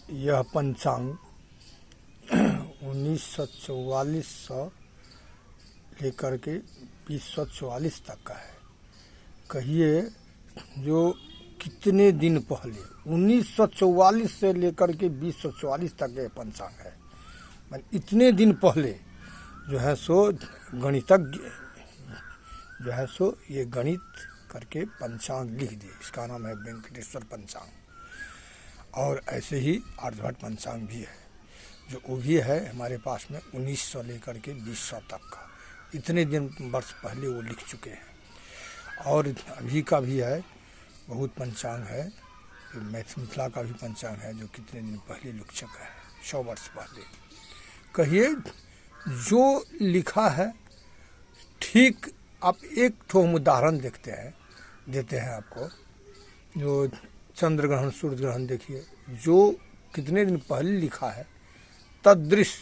यह पंचांग 1944 से लेकर के 2044 तक का है। कहिए जो कितने दिन पहले 1944 से लेकर के 2044 तक ये पंचांग है। इतने दिन पहले जो है सो गणितज्ञ जो है सो ये गणित करके पंचांग लिख दिए। इसका नाम है वेंकटेश्वर पंचांग। और ऐसे ही आर्यभट्ट पंचांग भी है, जो वो भी है हमारे पास में 1900 लेकर के 2000 तक का। इतने दिन वर्ष पहले वो लिख चुके हैं। और अभी का भी है, बहुत पंचांग है। मिथिला का भी पंचांग है जो कितने दिन पहले लिख चुका है, 100 वर्ष पहले। कहिए जो लिखा है ठीक। आप एक ठो उदाहरण देते हैं आपको। जो चंद्र ग्रहण सूर्य ग्रहण देखिए, जो कितने दिन पहले लिखा है तदृश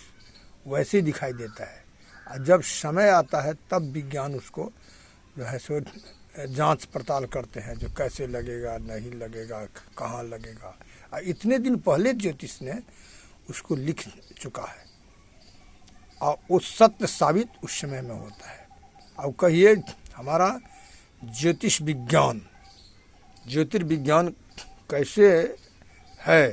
वैसे दिखाई देता है। और जब समय आता है तब विज्ञान उसको जो है सो जांच पड़ताल करते हैं, जो कैसे लगेगा, नहीं लगेगा, कहाँ लगेगा। और इतने दिन पहले ज्योतिष ने उसको लिख चुका है और वो सत्य साबित उस समय में होता है। अब कहिए हमारा ज्योतिष विज्ञान, ज्योतिर्विज्ञान कैसे है,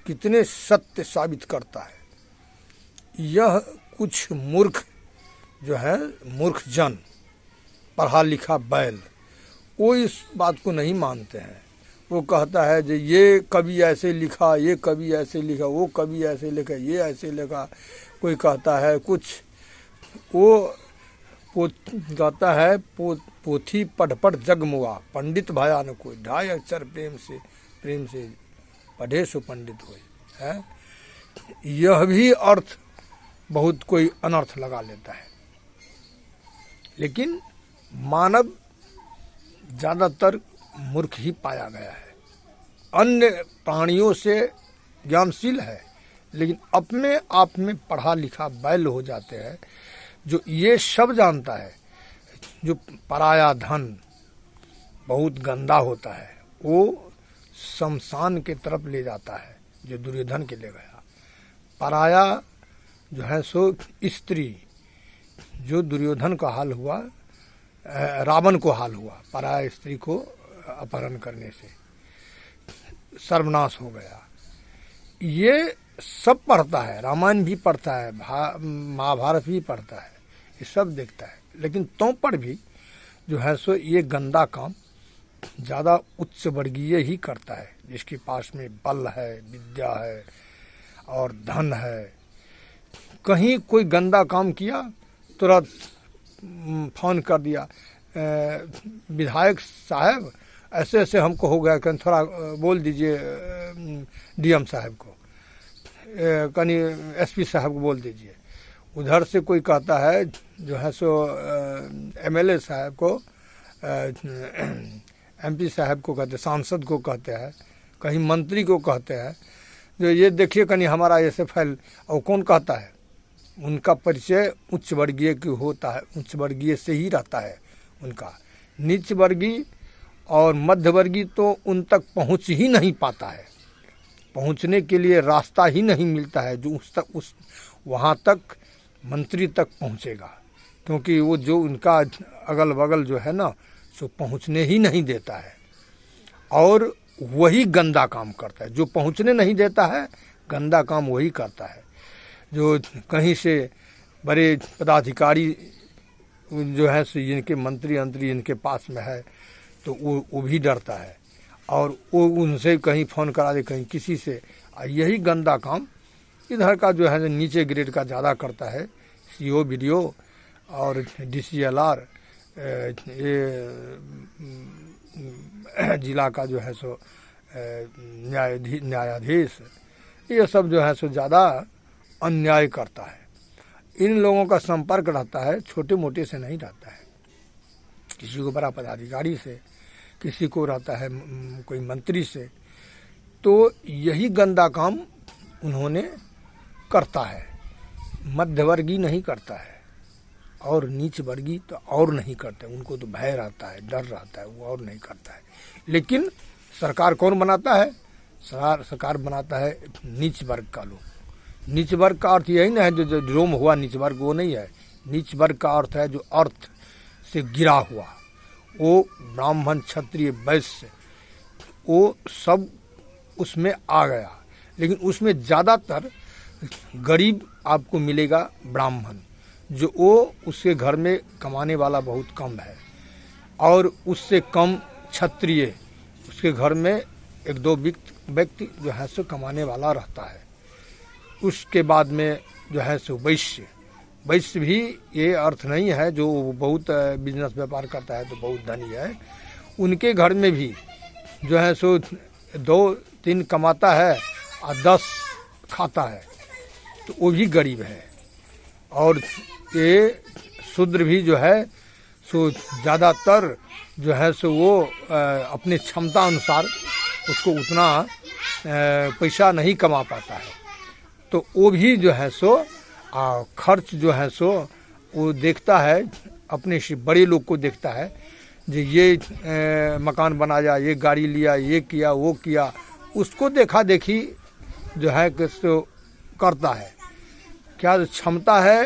कितने सत्य साबित करता है। यह कुछ मूर्ख जो है, मूर्ख जन, पढ़ा लिखा बैल, वो इस बात को नहीं मानते हैं। वो कहता है जो ये कवि ऐसे लिखा, ये कवि ऐसे लिखा, वो कवि ऐसे लिखा, ये ऐसे लिखा। कोई कहता है कुछ, वो कहता है पोथी पढ़ पढ़ जगमुआ, पंडित भाया न कोई, 2.5 अक्षर प्रेम से पढ़े सो पंडित होए है। यह भी अर्थ बहुत कोई अनर्थ लगा लेता है। लेकिन मानव ज़्यादातर मूर्ख ही पाया गया है। अन्य प्राणियों से ज्ञानशील है, लेकिन अपने आप में पढ़ा लिखा बैल हो जाते हैं। जो ये सब जानता है, जो पराया धन बहुत गंदा होता है, वो शमशान के तरफ ले जाता है, जो दुर्योधन के ले गया। पराया जो है सो स्त्री, जो दुर्योधन का हाल हुआ, रावण को हाल हुआ, पराया स्त्री को अपहरण करने से सर्वनाश हो गया। ये सब पढ़ता है, रामायण भी पढ़ता है, महाभारत भी पढ़ता है, ये सब देखता है। लेकिन तो पर भी जो है सो ये गंदा काम ज़्यादा उच्च वर्गीय ही करता है, जिसके पास में बल है, विद्या है और धन है। कहीं कोई गंदा काम किया, तुरंत फोन कर दिया, विधायक साहब ऐसे ऐसे हमको हो गया, कहीं थोड़ा बोल दीजिए डीएम साहब को, कहीं एसपी साहब को बोल दीजिए। उधर से कोई कहता है जो है सो एमएलए साहब को, एमपी साहब को कहते हैं, सांसद को कहते हैं, कहीं मंत्री को कहते हैं, जो ये देखिए कहीं हमारा ऐसे फैल। और कौन कहता है? उनका परिचय उच्च वर्गीय की होता है, उच्च वर्गीय से ही रहता है उनका। नीच वर्गीय और मध्य वर्गीय तो उन तक पहुंच ही नहीं पाता है, पहुंचने के लिए रास्ता ही नहीं मिलता है जो उस वहाँ तक मंत्री तक पहुँचेगा। क्योंकि वो जो उनका अगल बगल जो है ना, सो पहुँचने ही नहीं देता है। और वही गंदा काम करता है, जो पहुँचने नहीं देता है, गंदा काम वही करता है। जो कहीं से बड़े पदाधिकारी जो है सो इनके मंत्री इनके पास में है, तो वो भी डरता है और वो उनसे कहीं फ़ोन करा दे, कहीं किसी से। यही गंदा काम इधर का जो है नीचे ग्रेड का ज़्यादा करता है। सीओ वीडियो और DCLR, ये जिला का जो है सो न्यायाधीश, ये सब जो है सो ज़्यादा अन्याय करता है। इन लोगों का संपर्क रहता है, छोटे मोटे से नहीं रहता है। किसी को बड़ा पदाधिकारी से, किसी को रहता है कोई मंत्री से। तो यही गंदा काम उन्होंने करता है। मध्यवर्गीय नहीं करता है और नीच वर्गीय तो और नहीं करते। उनको तो भय रहता है, डर रहता है, वो और नहीं करता है। लेकिन सरकार कौन बनाता है? सरकार बनाता है नीच वर्ग का लोग। नीच वर्ग का अर्थ यही ना है जो रोम हुआ नीच वर्ग, वो नहीं है। नीच वर्ग का अर्थ है जो अर्थ से गिरा हुआ, वो ब्राह्मण क्षत्रिय वैश्य वो सब उसमें आ गया। लेकिन उसमें ज़्यादातर गरीब आपको मिलेगा ब्राह्मण, जो वो उसके घर में कमाने वाला बहुत कम है, और उससे कम क्षत्रिय, उसके घर में एक दो व्यक्ति जो है सो कमाने वाला रहता है। उसके बाद में जो है सो वैश्य। वैश्य भी ये अर्थ नहीं है जो बहुत बिजनेस व्यापार करता है तो बहुत धनी है। उनके घर में भी जो है सो 2-3 कमाता है और 10 खाता है, तो वो भी गरीब है। और ये शूद्र भी जो है सो ज़्यादातर जो है सो वो अपने क्षमता अनुसार उसको उतना पैसा नहीं कमा पाता है, तो वो भी जो है सो खर्च जो है सो वो देखता है, अपने से बड़े लोग को देखता है जो ये मकान बनाया, ये गाड़ी लिया, ये किया, वो किया, उसको देखा देखी जो है सो करता है। क्या क्षमता है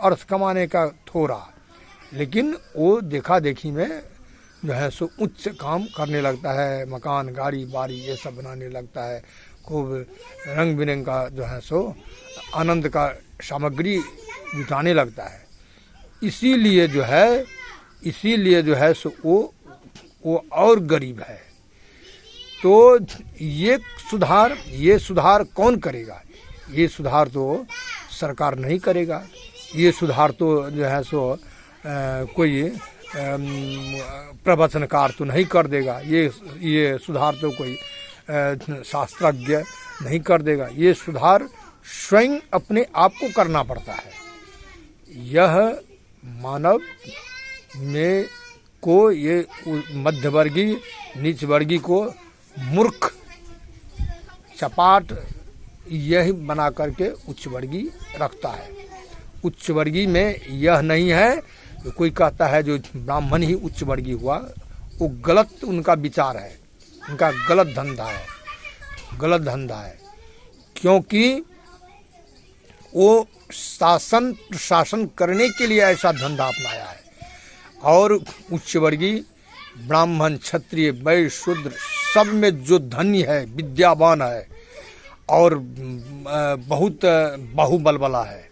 अर्थ कमाने का थोड़ा, लेकिन वो देखा देखी में जो है सो उच्च काम करने लगता है, मकान गाड़ी बाड़ी ये सब बनाने लगता है, खूब रंग बिरंग का जो है सो आनंद का सामग्री जुटाने लगता है। इसीलिए जो है सो वो और गरीब है। तो ये सुधार कौन करेगा? ये सुधार तो सरकार नहीं करेगा। ये सुधार तो जो है सो कोई प्रवचनकार तो नहीं कर देगा। ये सुधार तो कोई शास्त्रज्ञ नहीं कर देगा। ये सुधार स्वयं अपने आप को करना पड़ता है। यह मानव में को ये मध्यवर्गीय नीचवर्गीय को मूर्ख चपाट यही बना करके उच्चवर्गीय रखता है। उच्चवर्गीय में यह नहीं है कि कोई कहता है जो ब्राह्मण ही उच्चवर्गीय हुआ, वो गलत उनका विचार है, उनका गलत धंधा है। क्योंकि वो शासन प्रशासन करने के लिए ऐसा धंधा अपनाया है। और उच्चवर्गीय ब्राह्मण क्षत्रिय वैश्य शूद्र सब में जो धनी है, विद्यावान है और बहुत बाहुबल वाला है,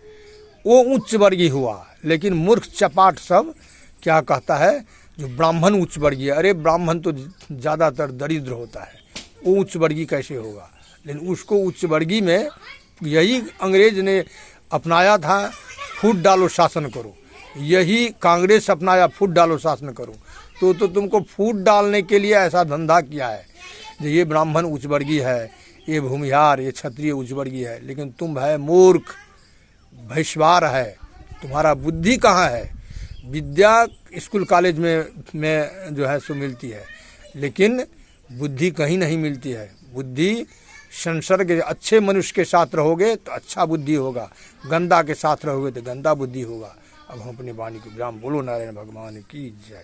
वो उच्च वर्गीय हुआ। लेकिन मूर्ख चपाट सब क्या कहता है जो ब्राह्मण उच्च वर्गीय, अरे ब्राह्मण तो ज़्यादातर दरिद्र होता है, वो उच्च वर्गीय कैसे होगा? लेकिन उसको उच्च वर्गीय में यही अंग्रेज ने अपनाया था, फूट डालो शासन करो। यही कांग्रेस अपनाया, फूट डालो शासन करो। तो तुमको फूट डालने के लिए ऐसा धंधा किया है जो ये ब्राह्मण उच्च वर्गीय है, ये भूमिहार, ये क्षत्रिय उच्च वर्गीय है। लेकिन तुम है मूर्ख, भैंसवार है, तुम्हारा बुद्धि कहाँ है? विद्या स्कूल कॉलेज में जो है सो मिलती है, लेकिन बुद्धि कहीं नहीं मिलती है। बुद्धि संसर्ग के अच्छे मनुष्य के साथ रहोगे तो अच्छा बुद्धि होगा, गंदा के साथ रहोगे तो गंदा बुद्धि होगा। अब हम अपनी वाणी को विराम। बोलो नारायण भगवान की जय।